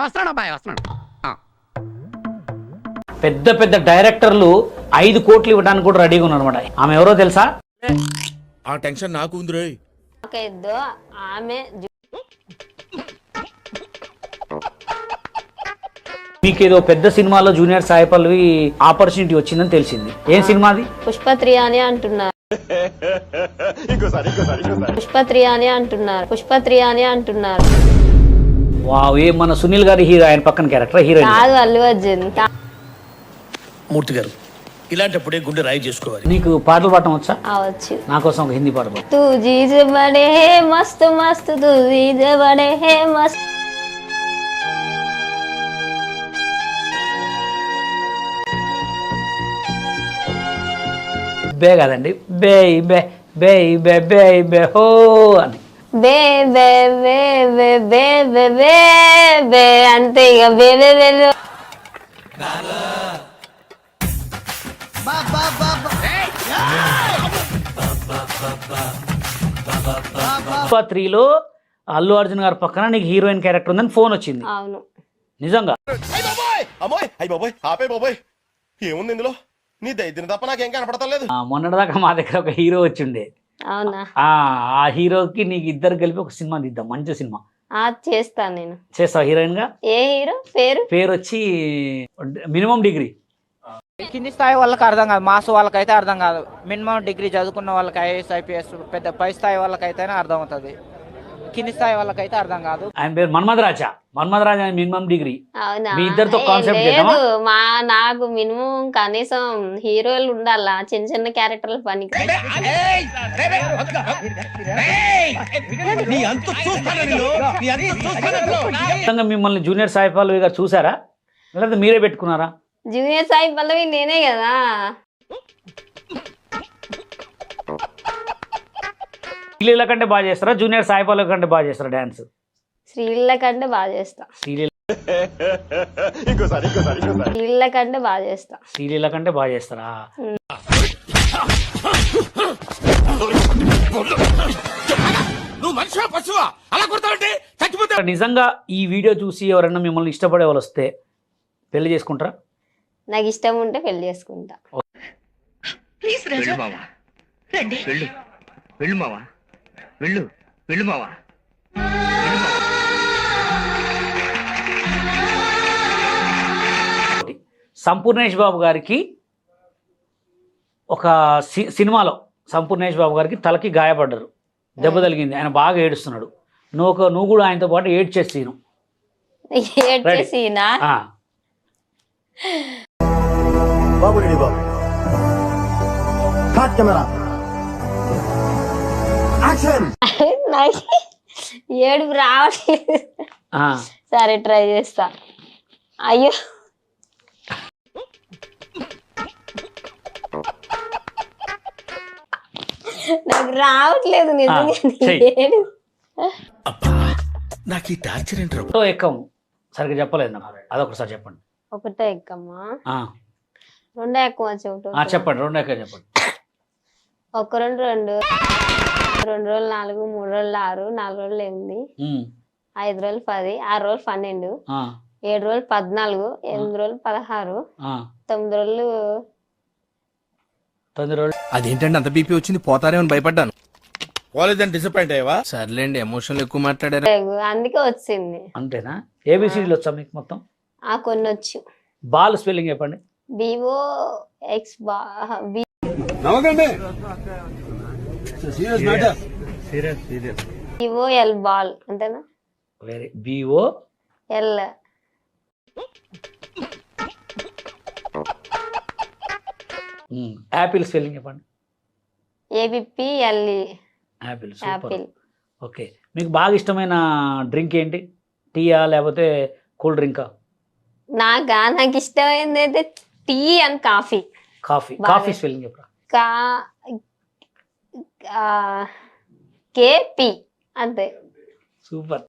వస్తున్నాడు అబ్బాయి వస్తున్నాడు. పెద్ద పెద్ద డైరెక్టర్లు 5 కోట్లు ఇవ్వడానికి కూడా రెడీగా ఉన్నారు అనమాట. ఆమె ఎవరో తెలుసా? ఆ టెన్షన్ నాకు ఉంది రోయ్. ఆమె మీకేదో పెద్ద సినిమాలో జూనియర్ సాయి పల్లవి ఆపర్చునిటీ వచ్చిందని తెలిసింది. ఏం సినిమా అది? పుష్ప3 అని అంటున్నారు. పుష్ప3 అని అంటున్నారు. పుష్ప3 అని అంటున్నారు. వావ్, ఏ మన సునీల్ గారి హీరో, ఆయన పక్కన క్యారెక్టర్ హీరోయిన్ కాదు, అల్లు అర్జున్. మూర్తి గారు ఇలాంటప్పుడే గుండె రాయి చేసుకోవాలి. నీకు పాటలు పాడటం వచ్చా? అవచ్చు. నా కోసం ఒక హిందీ పాట పాడు. తూ జీజ్ బడే హే మస్త్ మస్త్, తూ జీజ్ బడే హే మస్త్. బే కదండి, బే బే బే బే బే బే హో అని. బే బే బే బే బే బే బే బే అంతే ఇక బే బే బే బే. పుష్ప 3లో అల్లు అర్జున్ గారి పక్కన నీకు హీరోయిన్ క్యారెక్టర్ ఉందని ఫోన్ వచ్చింది. అవును, నిజంగా? ఏముంది ఇందులో? నీ దైద్యం తప్ప నాకేం కనపడతలేదు. మొన్నటిదాకా మా దగ్గర ఒక హీరో వచ్చిండే. అవునా? ఆ హీరోకి నీకు ఇద్దరు కలిపి ఒక సినిమా తీద్దాం, మంచి సినిమా. చేస్తాను నేను. చేస్తావు హీరోయిన్ గా? ఏ హీరో పేరు వచ్చి మినిమం డిగ్రీ. కింది స్థాయి వాళ్ళకి అర్థం కాదు, మాస్ వాళ్ళకైతే అర్థం కాదు. మినిమం డిగ్రీ చదువుకున్న వాళ్ళకి ఐఏఎస్ ఐపీఎస్ పెద్ద పై స్థాయి వాళ్ళకైతేనే అర్థం అవుతుంది. కింది స్థాయి వాళ్ళకైతే అర్థం కాదు. ఆయన పేరు మన్మధరాజా. Minimum degree. అవునా? మీ ఇద్దరితో కాన్సెప్ట్ లేదు, నాకు మినిమం కనీసం హీరోలు ఉండాలా, చిన్న చిన్న క్యారెక్టర్ల పని. మిమ్మల్ని జూనియర్ సాయి పల్లవి గారు చూసారా, లేకపోతే మీరే పెట్టుకున్నారా? జూనియర్ సాయి పల్లవి నేనే కదా. శ్రీలీల కంటే బాగా చేస్తారా, జూనియర్ సాయి పల్లవి కంటే బాగా చేస్తారా డాన్స్? శ్రీలీల కంటే బాగా చేస్తా. శ్రీలీల కంటే బాగా చేస్తా. శ్రీలీల కంటే బాగా చేస్తారా? నిజంగా ఈ వీడియో చూసి ఎవరైనా మిమ్మల్ని ఇష్టపడే వాళ్ళు వస్తే పెళ్లి చేసుకుంటారా? నాకు ఇష్టం ఉంటే పెళ్లి చేసుకుంటా. సంపూర్ణేష్ బాబు గారికి ఒక సినిమాలో సంపూర్ణేష్ బాబు గారికి తలకి గాయపడ్డారు, దెబ్బ తగిలింది, ఆయన బాగా ఏడుస్తున్నాడు. నువ్వు కూడా ఆయనతో పాటు ఏడ్చేసి ఏడుపు రావట్లేదు. సరే ట్రై చేస్తా. అయ్యో నాకు రావట్లేదు నిజంగా. నాకు ఈ టార్చర్ ఏంటో ఎక్కం సరిగ్గా చెప్పలేదు నాకు, అదొకసారి చెప్పండి. ఒకటే ఎక్కమ్మా, రెండో ఎక్కువ చెప్పండి. రెండో ఎక్క చెప్పండి. 1 2 2 2 రోజులు 4 3 రోజులు 6 4 రోజులు 8 5 రోజులు 10 6 రోజులు 12 7 రోజులు 14 8 రోజులు 16 9 రోజులు. అదేంటండి అంత బీపీ వచ్చింది? పోతారేమని భయపడ్డాను. పోలేదని డిసప్పాయింట్ అయ్యావా? సర్లేండి, ఎమోషన్లు ఎక్కువ మాట్లాడారు, అందుకే వచ్చింది. అంతేనా? ఏబిసిడీలు వచ్చా మీకు మొత్తం? కొన్ని వచ్చు. బాల్ స్పెల్లింగ్ చెప్పండి. BOX BOL బాల్ అంతేనా? Very BOL. యాపిల్ స్పెల్లింగ్ చెప్పండి. APPLE. యాపిల్. ఓకే, మీకు బాగా ఇష్టమైన డ్రింక్ ఏంటి? టీయా లేకపోతే కూల్ డ్రింకా? నాకు ఇష్టమైనది అయితే tea and coffee. Coffee spelling చెప్పరా? KP అంతే. సూపర్.